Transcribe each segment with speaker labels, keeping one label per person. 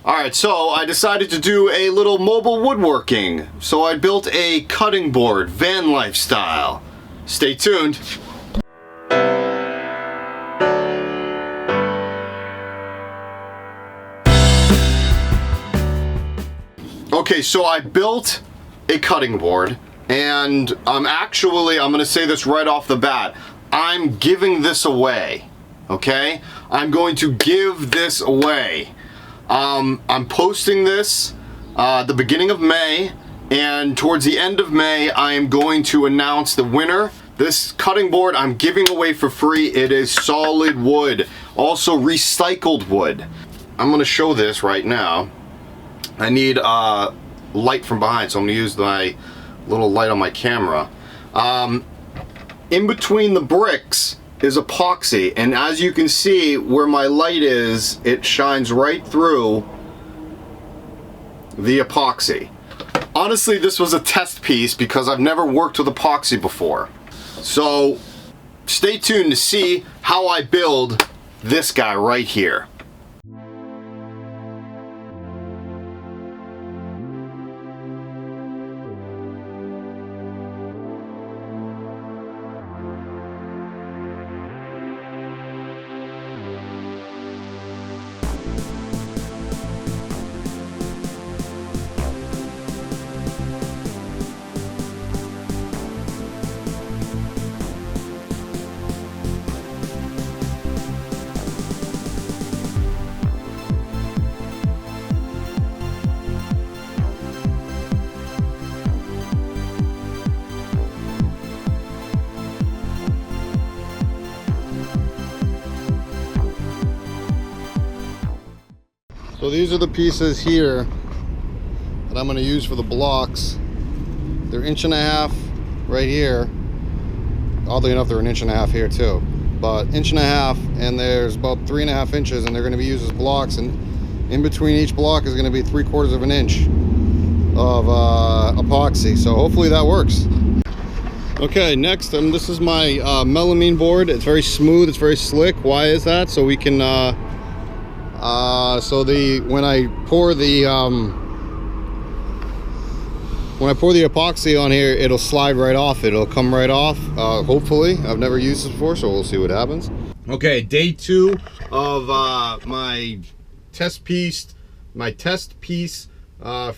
Speaker 1: Alright, so I decided to do a little mobile woodworking. So I built a cutting board, VanLife style. Stay tuned. Okay, so I built a cutting board, and I'm gonna say this right off the bat. I'm giving this away, okay? I'm going to give this away. I'm posting this the beginning of May, and towards the end of May, I am going to announce the winner. This cutting board I'm giving away for free. It is solid wood, also recycled wood. I'm gonna show this right now. I need light from behind, so I'm gonna use my little light on my camera. In between the bricks is epoxy, and as you can see where my light is, it shines right through the epoxy. Honestly, this was a test piece because I've never worked with epoxy before. So stay tuned to see how I build this guy right here. So these are the pieces here that I'm going to use for the blocks. They're 1.5 inches right here. Oddly enough, they're 1.5 inches here too. But 1.5 inches, and there's about 3.5 inches, and they're going to be used as blocks. And in between each block is going to be 3/4 inch of epoxy. So hopefully that works. Okay, next, this is my melamine board. It's very smooth. It's very slick. Why is that? So we can. When I pour the epoxy on here, it'll slide right off. It'll come right off. Hopefully, I've never used this before, so we'll see what happens. Okay, day 2 of my test piece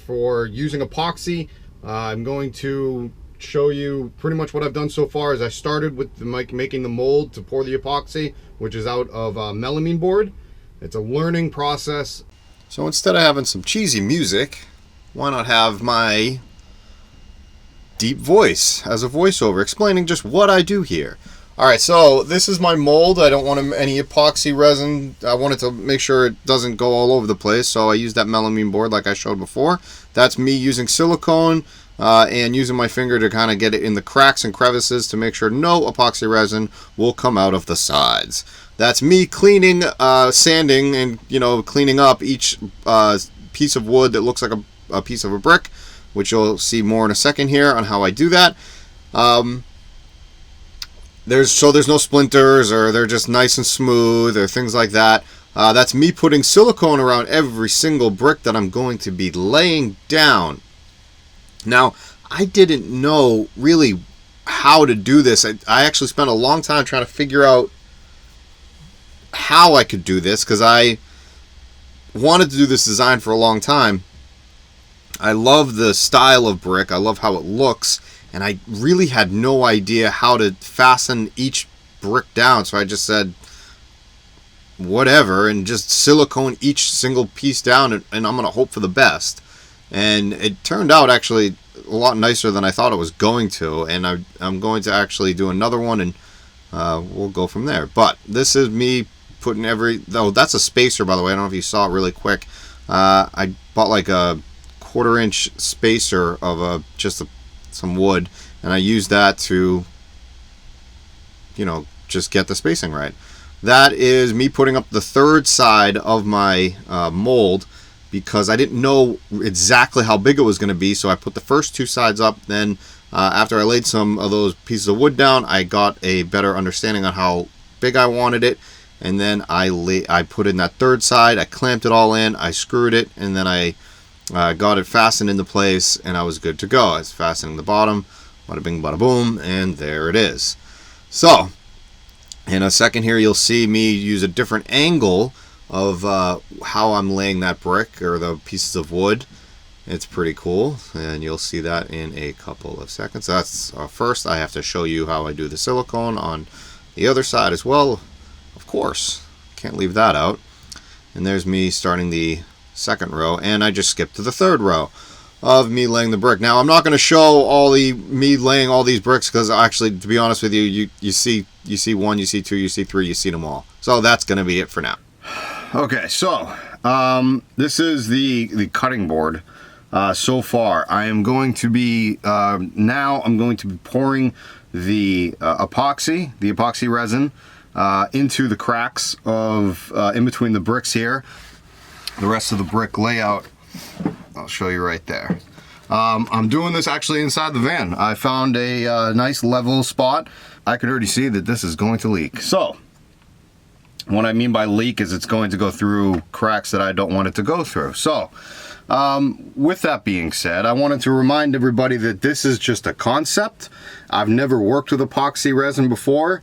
Speaker 1: for using epoxy. I'm going to show you pretty much what I've done so far. As I started with making the mold to pour the epoxy, which is out of melamine board. It's a learning process. So instead of having some cheesy music, why not have my deep voice as a voiceover explaining just what I do here. Alright, so this is my mold. I don't want any epoxy resin. I wanted to make sure it doesn't go all over the place, so I used that melamine board like I showed before. That's me using silicone and using my finger to kind of get it in the cracks and crevices to make sure no epoxy resin will come out of the sides. That's me cleaning, sanding, and cleaning up each piece of wood that looks like a piece of a brick, which you'll see more in a second here on how I do that. There's no splinters, or they're just nice and smooth, or things like that. That's me putting silicone around every single brick that I'm going to be laying down. Now, I didn't know really how to do this. I actually spent a long time trying to figure out how I could do this, because I wanted to do this design for a long time. I love the style of brick. I love how it looks, and I really had no idea how to fasten each brick down. So I just said, whatever, and just silicone each single piece down, and I'm going to hope for the best. And it turned out actually a lot nicer than I thought it was going to, and I'm going to actually do another one, and we'll go from there. But this is me putting that's a spacer, by the way. I don't know if you saw it really quick. I bought like a 1/4 inch spacer of some wood, and I used that to just get the spacing right. That is me putting up the third side of my mold, because I didn't know exactly how big it was going to be, so I put the first 2 sides up. Then after I laid some of those pieces of wood down, I got a better understanding on how big I wanted it,
Speaker 2: and then I put in that third side, I clamped it all in, I screwed it, and then I got it fastened into place, and I was good to go. I was fastening the bottom, bada bing bada boom, and there it is. So in a second here you'll see me use a different angle of how I'm laying that brick or the pieces of wood. It's pretty cool, and you'll see that in a couple of seconds. That's first I have to show you how I do the silicone on the other side as well. Of course, can't leave that out. And there's me starting the second row, and I just skipped to the third row of me laying the brick. Now I'm not going to show me laying all these bricks, because actually, to be honest with you, you see one, you see two, you see three, you see them all. So that's going to be it for now. Okay, so this is the cutting board. So far, I am going to be now I'm going to be pouring the epoxy resin into the cracks of in between the bricks here. The rest of the brick layout I'll show you right there. I'm doing this actually inside the van. I found a nice level spot. I could already see that this is going to leak. So what I mean by leak is it's going to go through cracks that I don't want it to go through. So with that being said, I wanted to remind everybody that this is just a concept. I've never worked with epoxy resin before,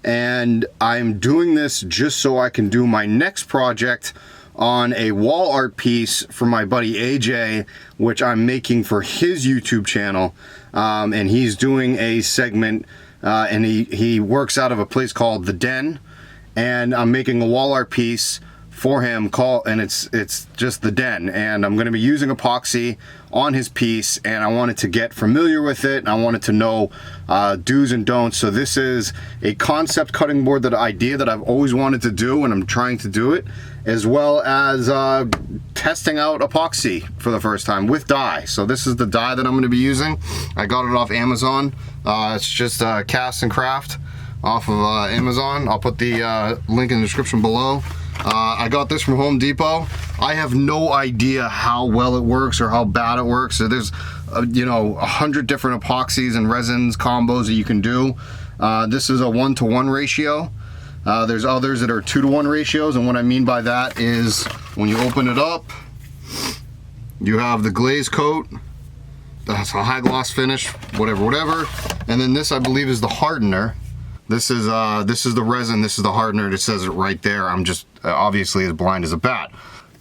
Speaker 2: and I'm doing this just so I can do my next project on a wall art piece for my buddy AJ, which I'm making for his YouTube channel. And he's doing a segment, and he works out of a place called The Den, and I'm making a wall art piece for him and it's just The Den, and I'm going to be using epoxy on his piece, and I wanted to get familiar with it, and I wanted to know do's and don'ts. So this is a concept cutting board idea that I've always wanted to do, and I'm trying to do it, as well as testing out epoxy for the first time with dye. So this is the dye that I'm going to be using. I got it off Amazon. It's just CASTIN Craft off of Amazon. I'll put the link in the description below. I got this from Home Depot. I have no idea how well it works or how bad it works. So there's, 100 different epoxies and resins combos that you can do. This is a 1-to-1 ratio. There's others that are 2-to-1 ratios, and what I mean by that is when you open it up, you have the glaze coat. That's a high gloss finish, whatever. And then this, I believe, is the hardener. This is the resin, this is the hardener. It says it right there. I'm just obviously as blind as a bat.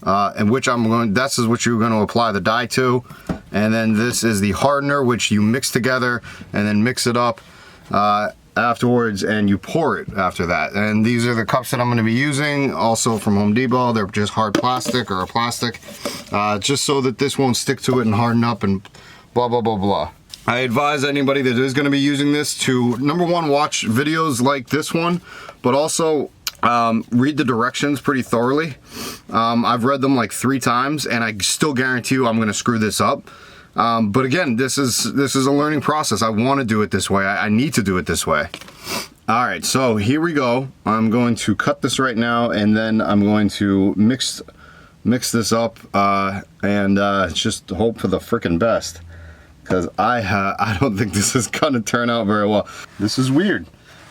Speaker 2: And which this is what you're going to apply the dye to. And then this is the hardener, which you mix together and then mix it up afterwards, and you pour it after that. And these are the cups that I'm going to be using, also from Home Depot. They're just hard plastic or a plastic, just so that this won't stick to it and harden up and blah blah blah blah. I advise anybody that is going to be using this to, number one, watch videos like this one, but also read the directions pretty thoroughly. I've read them like 3 times, and I still guarantee you I'm going to screw this up. But again, this is a learning process. I want to do it this way. I need to do it this way. All right, so here we go. I'm going to cut this right now, and then I'm going to mix this up and just hope for the freaking best. Because I don't think this is gonna turn out very well. This is weird.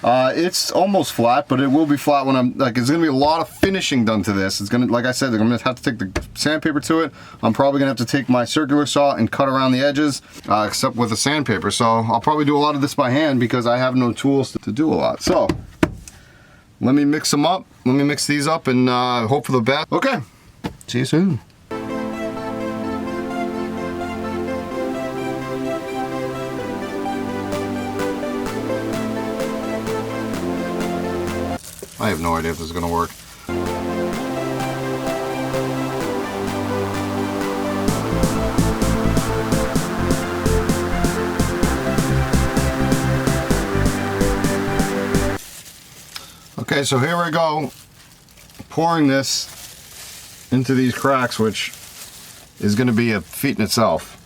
Speaker 2: It's almost flat, but it will be flat when it's gonna be a lot of finishing done to this. It's gonna, like I said, I'm gonna have to take the sandpaper to it. I'm probably gonna have to take my circular saw and cut around the edges, except with the sandpaper. So I'll probably do a lot of this by hand because I have no tools to do a lot. So let me mix them up. Let me mix these up and hope for the best. Okay, see you soon. I have no idea if this is going to work. Okay, so here we go, pouring this into these cracks, which is going to be a feat in itself.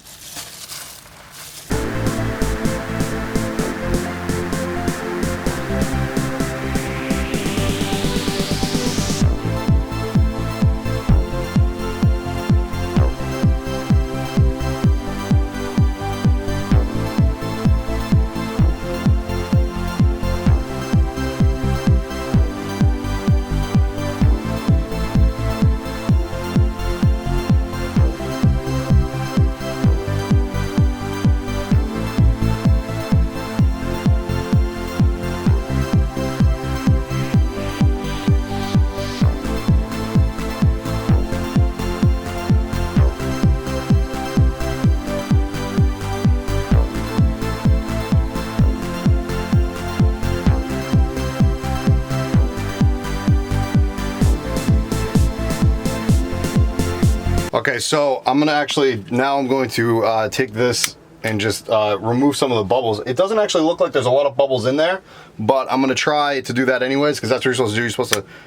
Speaker 1: Okay, so I'm going to take this and just remove some of the bubbles. It doesn't actually look like there's a lot of bubbles in there, but I'm gonna try to do that anyways, because that's what you're supposed to do. You're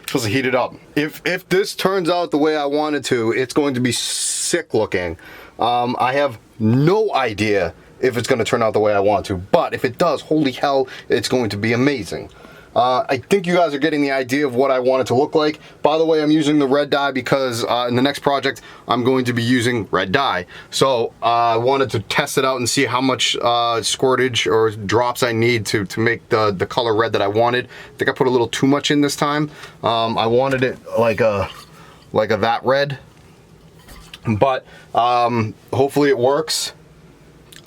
Speaker 1: supposed to heat it up. If this turns out the way I want it to, it's going to be sick looking. I have no idea if it's gonna turn out the way I want to, but if it does, holy hell, it's going to be amazing. I think you guys are getting the idea of what I want it to look like. By the way, I'm using the red dye because in the next project, I'm going to be using red dye. So I wanted to test it out and see how much squirtage or drops I need to make the color red that I wanted. I think I put a little too much in this time. I wanted it like a that red, but hopefully it works.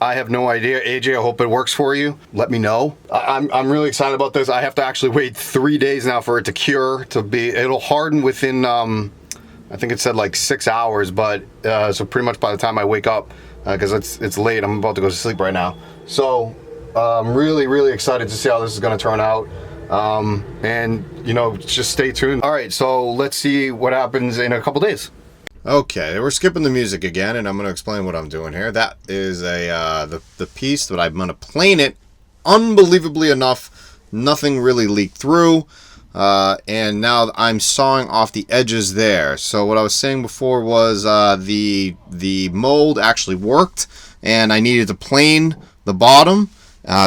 Speaker 1: I have no idea. AJ, I hope it works for you. Let me know. I'm really excited about this. I have to actually wait 3 days now for it to cure, it'll harden within, I think it said like 6 hours, but so pretty much by the time I wake up, because it's late, I'm about to go to sleep right now. So I'm really, really excited to see how this is gonna turn out. And you know, just stay tuned. All right, so let's see what happens in a couple days.
Speaker 2: Okay, we're skipping the music again, and I'm going to explain what I'm doing here. That is the piece that I'm going to plane it. Unbelievably enough, nothing really leaked through, and now I'm sawing off the edges there. So what I was saying before was the mold actually worked, and I needed to plane the bottom.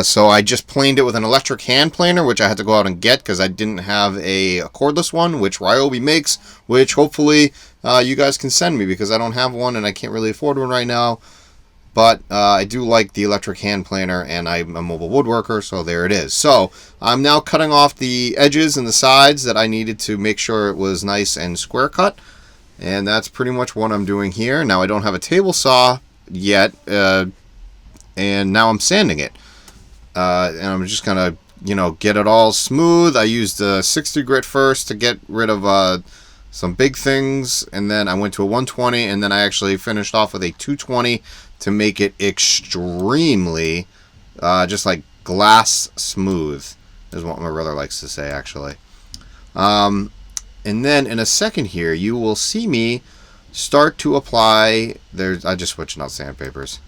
Speaker 2: So I just planed it with an electric hand planer, which I had to go out and get because I didn't have a cordless one, which Ryobi makes, which hopefully you guys can send me because I don't have one and I can't really afford one right now. But I do like the electric hand planer, and I'm a mobile woodworker, so there it is. So I'm now cutting off the edges and the sides that I needed to make sure it was nice and square cut. And that's pretty much what I'm doing here. Now I don't have a table saw yet, and now I'm sanding it. And I'm just gonna, get it all smooth. I used the 60 grit first to get rid of some big things, and then I went to a 120, and then I actually finished off with a 220 to make it extremely, just like glass smooth, is what my brother likes to say, actually. And then in a second here, you will see me start to apply. I just switched out sandpapers.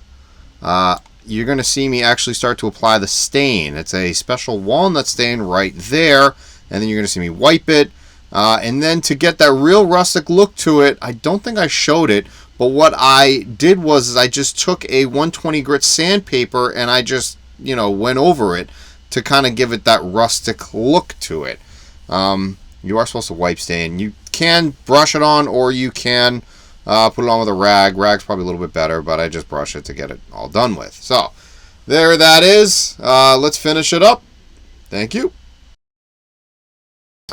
Speaker 2: You're going to see me actually start to apply the stain. It's a special walnut stain right there, and then you're going to see me wipe it. And then to get that real rustic look to it, I don't think I showed it, but what I did was I just took a 120 grit sandpaper and I just, went over it to kind of give it that rustic look to it. You are supposed to wipe stain. You can brush it on, or you can put it on with a rag. Rag's probably a little bit better, but I just brush it to get it all done with. So, there that is. Let's finish it up. Thank you.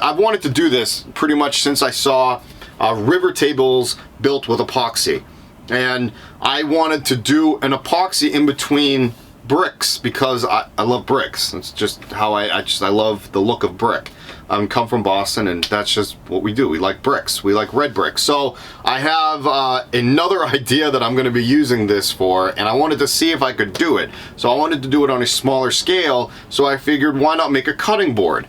Speaker 1: I've wanted to do this pretty much since I saw river tables built with epoxy. And I wanted to do an epoxy in between bricks because I love bricks. It's just how I love the look of brick. I come from Boston, and that's just what we do. We like bricks. We like red bricks. So I have another idea that I'm going to be using this for, and I wanted to see if I could do it. So I wanted to do it on a smaller scale, so I figured why not make a cutting board.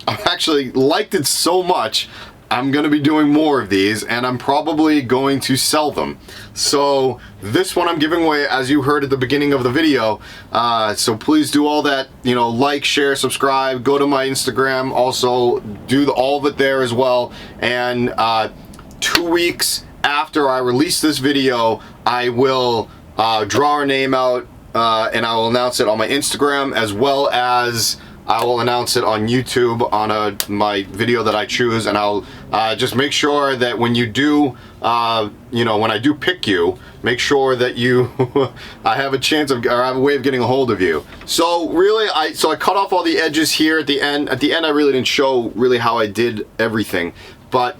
Speaker 1: I've actually liked it so much, I'm going to be doing more of these, and I'm probably going to sell them. So this one I'm giving away, as you heard at the beginning of the video. So please do all that, like, share, subscribe, go to my Instagram, also do all of it there as well. And 2 weeks after I release this video, I will draw our name out, and I will announce it on my Instagram, as well as I will announce it on YouTube on my video that I choose, and I'll just make sure that when you do, when I do pick you, make sure that you, I have a chance of, or I have a way of getting a hold of you. So really, I cut off all the edges here at the end. At the end, I really didn't show really how I did everything, but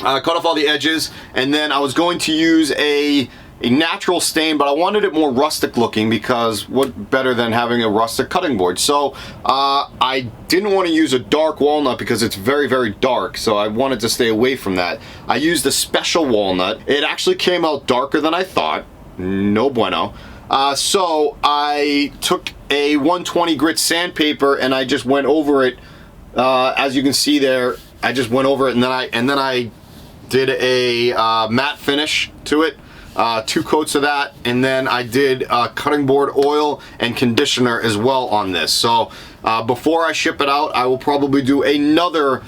Speaker 1: I cut off all the edges, and then I was going to use a natural stain, but I wanted it more rustic looking, because what better than having a rustic cutting board. So I didn't want to use a dark walnut because it's very, very dark, so I wanted to stay away from that. I used a special walnut. It actually came out darker than I thought. No bueno. So I took a 120 grit sandpaper and I just went over it. As you can see there, I just went over it, and then I
Speaker 2: did a matte finish to it, 2 coats of that, and then I did cutting board oil and conditioner as well on this. So before I ship it out, I will probably do another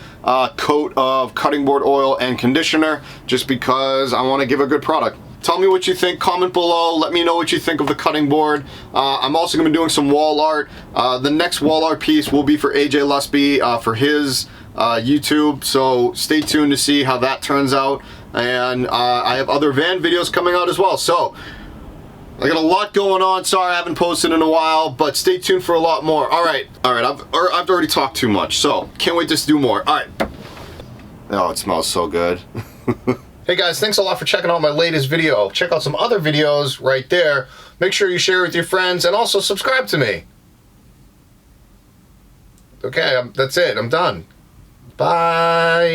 Speaker 2: coat of cutting board oil and conditioner, just because I want to give a good product. Tell me what you think, comment below, let me know what you think of the cutting board. I'm also going to be doing some wall art. The next wall art piece will be for AJ Lusby for his YouTube, so stay tuned to see how that turns out. And I have other van videos coming out as well, so I got a lot going on. Sorry I haven't posted in a while, but stay tuned for a lot more. Alright, I've already talked too much, so can't wait to do more. Alright. Oh, it smells so good. Hey guys, thanks a lot for checking out my latest video. Check out some other videos right there. Make sure you share with your friends, and also subscribe to me. Okay, that's it. I'm done. Bye.